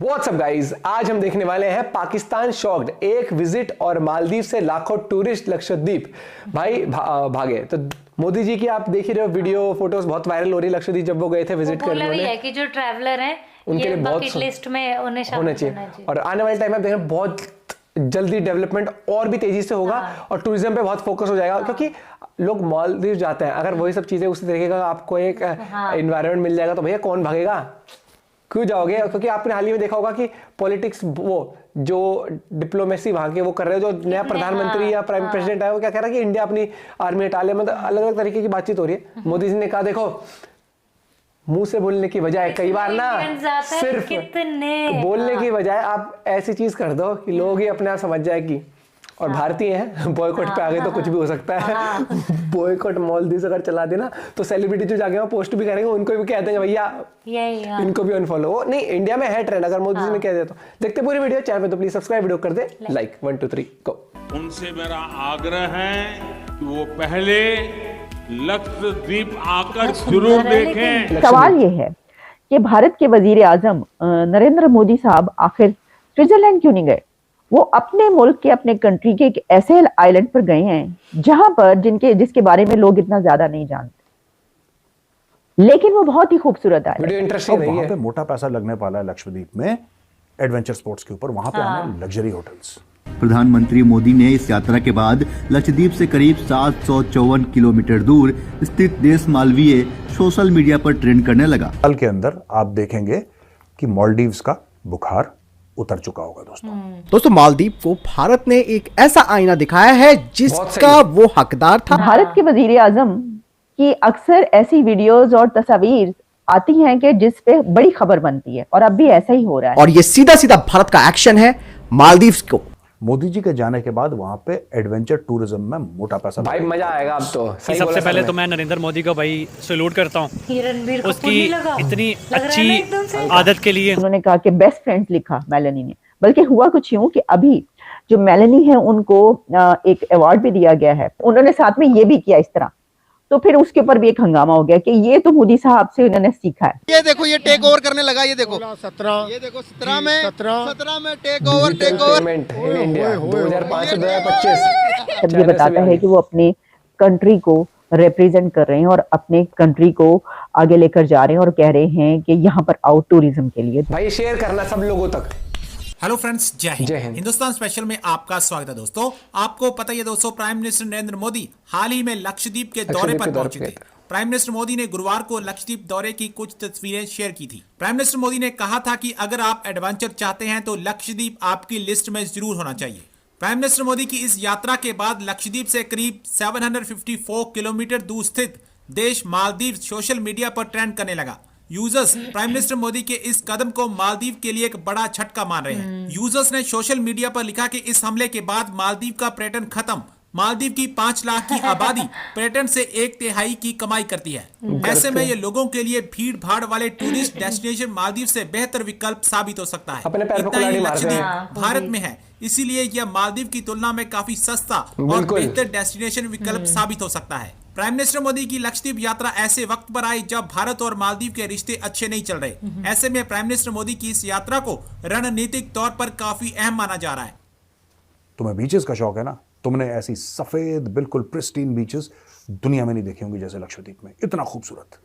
What's up guys, आज हम देखने वाले हैं पाकिस्तान शॉक्ड, एक विजिट और मालदीव से लाखों टूरिस्ट लक्षद्वीप भाई भागे। तो मोदी जी की आप देख ही रहे हो वीडियो फोटोज बहुत वायरल हो रही है लक्षद्वीप जब वो गए थे विजिट करने। बोला भी है कि जो ट्रैवलर हैं उनके लिए बकेट लिस्ट में उन्हें होना चाहिए और आने वाले टाइम में देखें बहुत जल्दी डेवलपमेंट और भी तेजी से होगा। और टूरिज्म पे बहुत फोकस हो जाएगा क्योंकि लोग मालदीव जाते हैं, अगर वही सब चीजें उसी तरीके का आपको एक एनवायरनमेंट मिल जाएगा तो भैया कौन भागेगा, क्यों जाओगे। क्योंकि आपने हाल ही में देखा होगा कि पॉलिटिक्स वो जो डिप्लोमेसी वहां के वो कर रहे हैं, जो नया प्रधानमंत्री या प्राइम प्रेसिडेंट है वो क्या कह रहा है कि इंडिया अपनी आर्मी हटा ले, मतलब अलग अलग तरीके की बातचीत हो रही है। मोदी जी ने कहा देखो मुंह से बोलने की बजाय कई बार ना सिर्फ बोलने की बजाय आप ऐसी चीज कर दो कि लोग ही अपने आप समझ जाए कि और भारतीय हैं बॉयकॉट पे आ गए तो कुछ भी हो सकता है। बॉयकॉट मालदीव अगर चला देना तो सेलिब्रिटी जो जाके पोस्ट भी करेंगे उनको भी कह देंगे भैया इनको भी अनफॉलो। वो नहीं, इंडिया में है ट्रेंड, अगर मोदी जी ने कह दिया तो। देखते पूरी वीडियो, चैनल पे तो प्लीज सब्सक्राइब, वीडियो कर दे लाइक। 1 2 3 गो। उनसे मेरा आग्रह है कि वो पहले लक्षद्वीप आकर जरूर देखें। सवाल ये है कि भारत के वजीर आजम नरेंद्र मोदी साहब आखिर स्विट्जरलैंड क्यों नहीं गए। वो अपने मुल्क के, अपने कंट्री के एक ऐसे आइलैंड पर गए हैं जहां पर जिसके बारे में लोग इतना ज्यादा नहीं जानते, लेकिन वो बहुत ही खूबसूरत आइलैंड है। वहां पे मोटा पैसा लगने वाला है लक्षद्वीप में एडवेंचर स्पोर्ट्स के ऊपर, वहां पे आने लग्जरी होटल्स। प्रधानमंत्री मोदी ने इस यात्रा के बाद लक्षद्वीप से करीब 754 किलोमीटर दूर स्थित देश मालवीय सोशल मीडिया पर ट्रेंड करने लगा। साल के अंदर आप देखेंगे कि मालदीव्स का बुखार उतर चुका होगा। दोस्तों मालदीव को भारत ने एक ऐसा आईना दिखाया है जिसका वो हकदार था। भारत के वजीर आजम की अक्सर ऐसी वीडियोस और तस्वीर आती हैं कि जिस पे बड़ी खबर बनती है और अब भी ऐसा ही हो रहा है। और ये सीधा सीधा भारत का एक्शन है मालदीव को। मोदी जी के जाने के बाद वहां पे एडवेंचर टूरिज्म में मोटा पैसा भाई मजा आएगा अब तो। सबसे पहले तो मैं नरेंद्र मोदी को भाई सैल्यूट करता हूँ उसकी इतनी अच्छी आदत के लिए। उन्होंने कहा कि बेस्ट फ्रेंड्स लिखा मेलेनी ने, बल्कि हुआ कुछ यूं कि अभी जो मेलेनी है उनको एक अवार्ड भी दिया गया है। उन्होंने साथ में ये भी किया इस तरह, तो फिर उसके ऊपर भी एक हंगामा हो गया कि ये तो मोदी साहब से उन्होंने सीखा है। ये देखो ये टेक ओवर करने लगा, ये देखो 17 ये देखो 17 में टेक ओवर इंडिया 2005 से 2025। तब ये बताता है कि वो अपने कंट्री को रिप्रेजेंट कर रहे हैं और अपने कंट्री को आगे लेकर जा रहे हैं और कह रहे हैं कि यहाँ पर आओ टूरिज्म के लिए। भाई शेयर करना सब लोगों तक। हेलो फ्रेंड्स, जय हिंद। हिंदुस्तान स्पेशल में आपका स्वागत है। दोस्तों आपको पता ही है दोस्तों, प्राइम मिनिस्टर नरेंद्र मोदी हाल ही में लक्षद्वीप के दौरे पर पहुंचे थे। प्राइम मिनिस्टर मोदी ने गुरुवार को लक्षद्वीप दौरे की कुछ तस्वीरें शेयर की थी। प्राइम मिनिस्टर मोदी ने कहा था कि अगर आप एडवेंचर चाहते हैं तो लक्षद्वीप आपकी लिस्ट में जरूर होना चाहिए। प्राइम मिनिस्टर मोदी की इस यात्रा के बाद लक्षद्वीप से करीब 754 किलोमीटर दूर स्थित देश मालदीव सोशल मीडिया पर ट्रेंड करने लगा। यूजर्स प्राइम मिनिस्टर मोदी के इस कदम को मालदीव के लिए एक बड़ा झटका मान रहे हैं। यूजर्स ने सोशल मीडिया पर लिखा कि इस हमले के बाद मालदीव का पर्यटन खत्म। मालदीव की 5 लाख की आबादी पर्यटन से 1/3 की कमाई करती है। ऐसे में ये लोगों के लिए भीड़ भाड़ वाले टूरिस्ट डेस्टिनेशन मालदीव से बेहतर विकल्प साबित हो सकता है। इतना ही लक्षद्वीप भारत में है, इसीलिए यह मालदीव की तुलना में काफी सस्ता और बेहतर डेस्टिनेशन विकल्प साबित हो सकता है। प्राइम मिनिस्टर मोदी की लक्षद्वीप यात्रा ऐसे वक्त पर आई जब भारत और मालदीव के रिश्ते अच्छे नहीं चल रहे। ऐसे में प्राइम मिनिस्टर मोदी की इस यात्रा को रणनीतिक तौर पर काफी अहम माना जा रहा है। तुम्हें बीचेस का शौक है ना, तुमने ऐसी सफेद बिल्कुल प्रिस्टीन बीचेस दुनिया में नहीं देखी होंगी जैसे लक्षद्वीप में। इतना खूबसूरत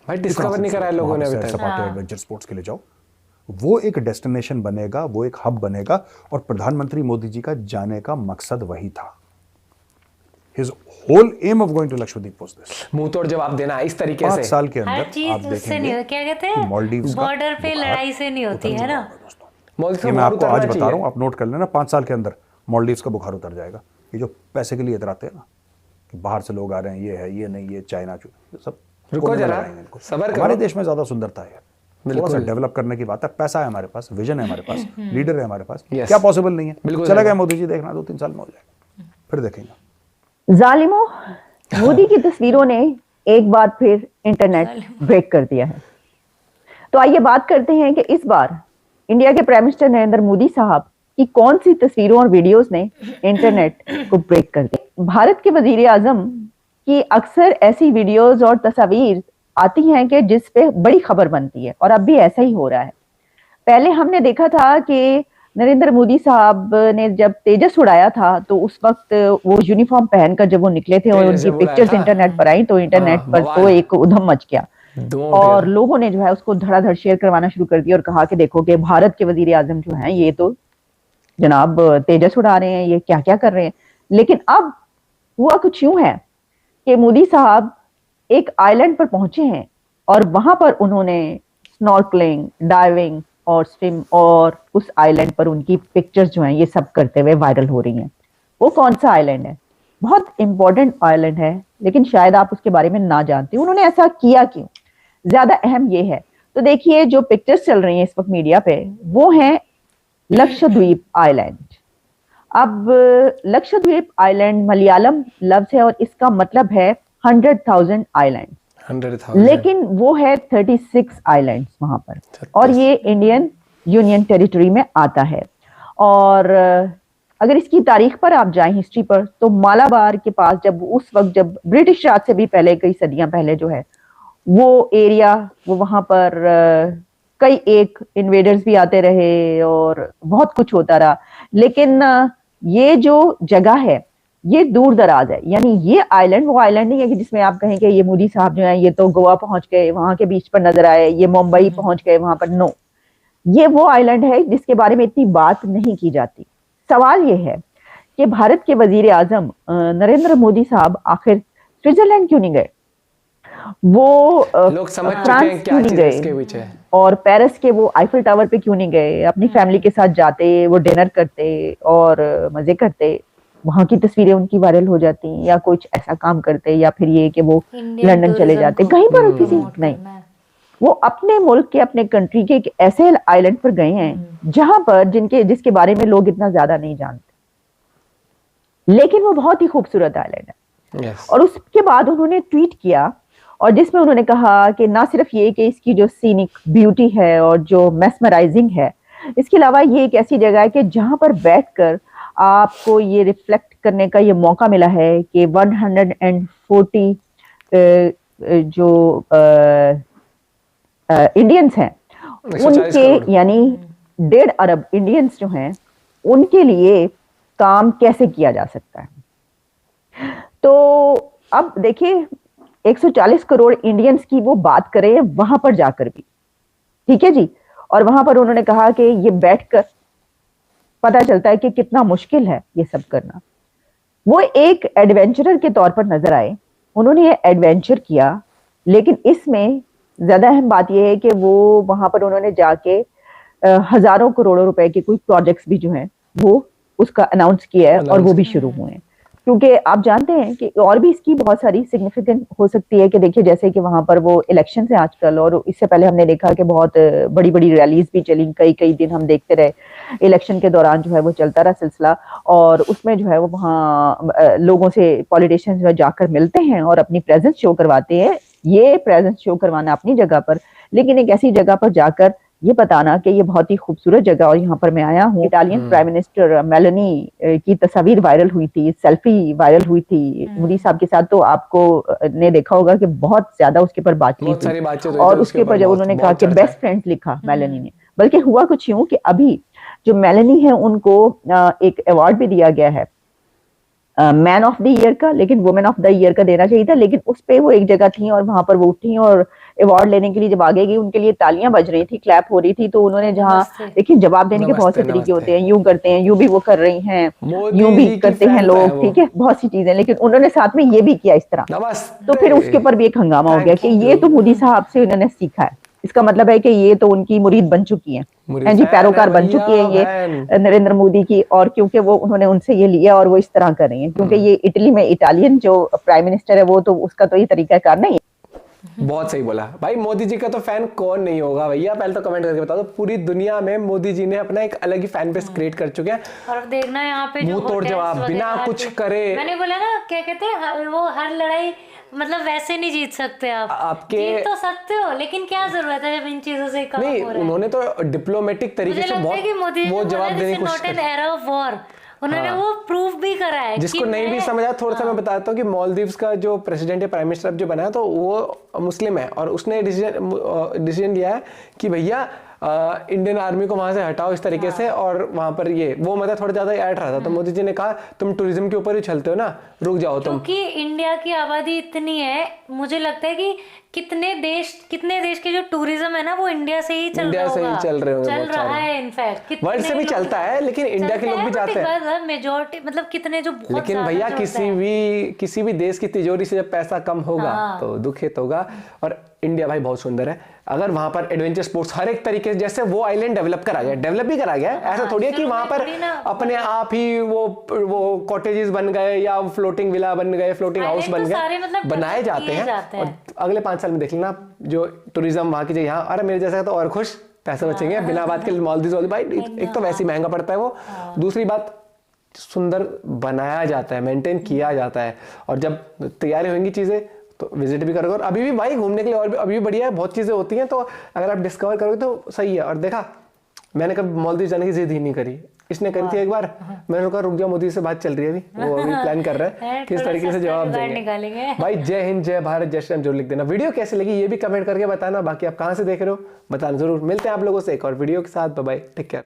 भाई, डिस्कवर नहीं करा है लोगों ने अभी तक। सपाटे एडवेंचर स्पोर्ट्स के लिए जाओ, वो एक डेस्टिनेशन बनेगा, वो एक हब बनेगा। और प्रधानमंत्री मोदी जी का जाने का मकसद वही था। His whole aim of going to Lakshadweep was this. मुंह तोड़ जवाब देना इस तरीके से। 5 साल के अंदर आप देखेंगे क्या कहते हैं, मालदीव्स बॉर्डर पे लड़ाई से नहीं होती है ना। ये मैं आपको आज बता रहा हूँ, आप नोट कर लेना, 5 साल के अंदर मालदीव्स का बुखार उतर जाएगा। ये जो पैसे के लिए इतराते हैं ना कि बाहर से लोग आ रहे हैं, ये है, ये नहीं, ये चाइना सब, रुको जरा, सबर करो। हमारे देश में ज्यादा सुंदरता है, थोड़ा सा डेवलप करने की बात है। पैसा है हमारे पास, विजन है हमारे पास, लीडर है हमारे पास। क्या पॉसिबल नहीं है? चला गया मोदी जी, देखना 2-3 साल में हो जाएगा, फिर देखेंगे। जालिमों, मोदी की तस्वीरों ने एक बार फिर इंटरनेट ब्रेक कर दिया है। तो आइए बात करते हैं कि इस बार इंडिया के प्राइम मिनिस्टर नरेंद्र मोदी साहब की कौन सी तस्वीरों और वीडियोस ने इंटरनेट को ब्रेक कर दिया। भारत के वजीर आजम की अक्सर ऐसी वीडियोस और तस्वीर आती हैं कि जिस पे बड़ी खबर बनती है और अब भी ऐसा ही हो रहा है। पहले हमने देखा था कि नरेंद्र मोदी साहब ने जब तेजस उड़ाया था तो उस वक्त वो यूनिफॉर्म पहनकर जब वो निकले थे और उनकी पिक्चर्स इंटरनेट पर आई तो इंटरनेट पर तो एक उधम मच गया और लोगों ने जो है उसको धड़ाधड़ शेयर करवाना शुरू कर दिया और कहा कि देखो कि भारत के वजीर आजम जो हैं ये तो जनाब तेजस उड़ा रहे हैं, ये क्या क्या कर रहे हैं। लेकिन अब हुआ कुछ यूं है कि मोदी साहब एक आइलैंड पर पहुंचे हैं और वहां पर उन्होंने स्नॉर्कलिंग, डाइविंग और स्विम और उस आइलैंड पर उनकी पिक्चर्स जो हैं ये सब करते हुए वायरल हो रही हैं। वो कौन सा आइलैंड है? बहुत इंपॉर्टेंट आइलैंड है, लेकिन शायद आप उसके बारे में ना जानते। उन्होंने ऐसा किया क्यों, ज्यादा अहम ये है। तो देखिए जो पिक्चर्स चल रही हैं इस वक्त मीडिया पे वो हैं लक्षद्वीप आइलैंड। अब लक्षद्वीप आइलैंड मलयालम लफ्ज है और इसका मतलब है 100,000 आइलैंड, 100,000 लेकिन वो है 36 आइलैंड्स वहां पर और ये इंडियन यूनियन टेरिटरी में आता है। और अगर इसकी तारीख पर आप जाएं, हिस्ट्री पर, तो मालाबार के पास जब उस वक्त जब ब्रिटिश राज से भी पहले कई सदियां पहले जो है वो एरिया, वो वहां पर कई एक इन्वेडर्स भी आते रहे और बहुत कुछ होता रहा। लेकिन ये जो जगह है ये दूर दराज है, यानी ये आइलैंड वो आइलैंड नहीं है कि जिसमें आप कहें कि ये मोदी साहब जो है ये तो गोवा पहुंच गए, वहां के बीच पर नजर आए, ये मुंबई पहुंच गए वहां पर। नो, ये वो आइलैंड है जिसके बारे में इतनी बात नहीं की जाती। सवाल ये है कि भारत के वजीर आजम नरेंद्र मोदी साहब आखिर स्विट्जरलैंड क्यों नहीं गए, वो लोग समझ चुके फ्रांस हैं क्यों क्या नहीं चीज गए इसके पीछे, और पेरिस के वो आईफिल टावर पे क्यों नहीं गए, अपनी फैमिली के साथ जाते, वो डिनर करते और मजे करते, वहां की तस्वीरें उनकी वायरल हो जाती, या कुछ ऐसा काम करते, या फिर ये कि वो लंदन चले जाते, कहीं पर किसी नहीं, वो अपने मुल्क के अपने कंट्री के एक ऐसे आइलैंड पर गए हैं जहां पर जिसके बारे में लोग इतना ज्यादा नहीं जानते, लेकिन वो बहुत ही खूबसूरत आइलैंड है। और उसके बाद उन्होंने ट्वीट किया और जिसमें उन्होंने कहा कि ना सिर्फ ये कि इसकी जो सीनिक ब्यूटी है और जो मेस्मराइजिंग है, इसके अलावा ये एक ऐसी जगह है कि जहां पर बैठकर आपको ये रिफ्लेक्ट करने का ये मौका मिला है कि 140 जो इंडियंस हैं उनके, यानी 1.5 अरब इंडियंस जो हैं उनके लिए काम कैसे किया जा सकता है। तो अब देखिए 140 करोड़ इंडियंस की वो बात करें वहां पर जाकर भी, ठीक है जी, और वहां पर उन्होंने कहा कि ये बैठकर पता चलता है कि कितना मुश्किल है ये सब करना। वो एक एडवेंचरर के तौर पर नजर आए, उन्होंने ये एडवेंचर किया, लेकिन इसमें ज्यादा अहम बात यह है कि वो वहां पर उन्होंने जाके हजारों करोड़ों रुपए के कोई प्रोजेक्ट्स भी जो हैं वो उसका अनाउंस किया है और वो भी शुरू हुए हैं। क्योंकि आप जानते हैं कि और भी इसकी बहुत सारी सिग्निफिकेंट हो सकती है कि देखिए जैसे कि वहां पर वो इलेक्शन है आजकल, और इससे पहले हमने देखा कि बहुत बड़ी बड़ी रैलीज भी चली, कई दिन हम देखते रहे इलेक्शन के दौरान जो है वो चलता रहा सिलसिला, और उसमें जो है वो वहाँ लोगों से पॉलिटिशियंस जो है जाकर मिलते हैं और अपनी प्रेजेंस शो करवाते हैं। ये प्रेजेंस शो करवाना अपनी जगह पर, लेकिन एक ऐसी जगह पर जाकर ये बताना कि ये बहुत ही खूबसूरत जगह और यहाँ पर मैं आया हूँ। इटालियन प्राइम मिनिस्टर मेलोनी की तस्वीर वायरल हुई थी, सेल्फी वायरल हुई थी मोदी साहब के साथ, तो आपको ने देखा होगा कि बहुत ज्यादा उसके ऊपर बातचीत हुई और उसके ऊपर जब उन्होंने कहा कि बेस्ट फ्रेंड्स लिखा मेलोनी ने, बल्कि हुआ कुछ यूं कि अभी जो मेलोनी है उनको एक अवार्ड भी दिया गया है मैन ऑफ द ईयर का, लेकिन वुमेन ऑफ द ईयर का देना चाहिए था, लेकिन उस पे वो एक जगह थी और वहां पर वो उठी और अवार्ड लेने के लिए जब आगे गई उनके लिए तालियां बज रही थी, क्लैप हो रही थी, तो उन्होंने जहां देखिए जवाब देने के बहुत से तरीके होते हैं, यूं करते हैं, यूं भी वो कर रही हैं, यूं भी करते हैं लोग, ठीक है, बहुत सी चीजें, लेकिन उन्होंने साथ में ये भी किया इस तरह, तो फिर उसके ऊपर भी एक हंगामा हो गया कि ये तो मोदी साहब से उन्होंने सीखा है। इसका मतलब है कि ये तो उनकी मुरीद बन चुकी हैं जी, पैरोकार बन चुकी है ये नरेंद्र मोदी की, और क्योंकि वो उन्होंने उनसे ये लिया और वो इस तरह कर रही हैं, क्योंकि ये इटली में इटालियन जो प्राइम मिनिस्टर है वो तो उसका तो ये तरीका कार नहीं है। बहुत सही बोला भाई, मोदी जी का तो फैन कौन नहीं होगा भैया, पहले तो कमेंट करके बता दो। पूरी दुनिया में मोदी जी ने अपना एक अलग ही फैन बेस क्रिएट कर चुके हैं, और देखना यहाँ पे मुंह तोड़ जवाब बिना कुछ करे। मैंने बोला ना, क्या कहते हैं वो, हर लड़ाई मतलब वैसे नहीं जीत सकते आप, आपके जीत तो सकते हो, लेकिन क्या जरूरत है जब इन चीजों से काम हो रहा है। उन्होंने तो डिप्लोमेटिक तरीके से बहुत वो जवाब देने की कोशिश की, एरा ऑफ वॉर उन्होंने वो प्रूफ भी करा है। जिसको नहीं भी समझा थोड़ा सा मैं बताता हूँ कि मालदीव्स का जो प्रेसिडेंट या प्राइम मिनिस्टर जो बना है तो वो मुस्लिम है, और उसने डिसीजन लिया है कि भैया इंडियन आर्मी को वहां से हटाओ इस तरीके से, और वहां पर ये वो मतलब थोड़ा ज्यादा ऐड रहा था। तो मोदी जी ने कहा तुम टूरिज्म के ऊपर ही चलते हो ना, रुक जाओ तुम। क्योंकि इंडिया की आबादी इतनी है, मुझे लगता है कि कितने देश के जो टूरिज्म है ना वो इंडिया से ही चल रहा होगा, चल रहे होंगे, चल रहा है। इनफैक्ट वर्ल्ड से भी चलता है, लेकिन इंडिया के लोग भी जाते हैं मेजोरिटी, मतलब कितने जो बहुत। लेकिन भैया किसी भी देश की तिजोरी से जब पैसा कम होगा तो दुखित होगा। और इंडिया भाई बहुत सुंदर है, अगर वहां पर एडवेंचर स्पोर्ट्स हर एक तरीके से, जैसे वो आइलैंड डेवलप भी करा गया, ऐसा थोड़ी है कि वहां पर अपने आप ही वो कॉटेजेस बन गए या फ्लोटिंग विला बन गए, फ्लोटिंग हाउस बन गए, मतलब बनाए जाते हैं। और अगले 5 साल में देख लेना जो टूरिज्म वहां की, यहाँ अरे मेरे जैसा तो और खुश, पैसे बचेंगे बिना बात के। मालदीव भाई एक तो वैसे ही महंगा पड़ता है वो, दूसरी बात सुंदर बनाया जाता है, मेंटेन किया जाता है, और जब तैयारी होंगी चीजें तो विजिट भी करोगे। और अभी भी भाई घूमने के लिए और भी अभी भी बढ़िया है, बहुत चीजें होती हैं, तो अगर आप डिस्कवर करोगे तो सही है। और देखा मैंने कभी मालदीव जाने की जिद ही नहीं करी, इसने करी थी एक बार, मैंने कहा रुक जाओ मोदी से बात चल रही है अभी, वो अभी प्लान कर रहे हैं किस तरीके से जवाब देंगे। भाई जय हिंद, जय भारत, जय श्री राम जरूर लिख देना। वीडियो कैसी लगी ये भी कमेंट करके बताना, बाकी आप कहां से देख रहे हो बताना जरूर। मिलते हैं आप लोगों से एक और वीडियो के साथ, बाय बाय, टेक केयर।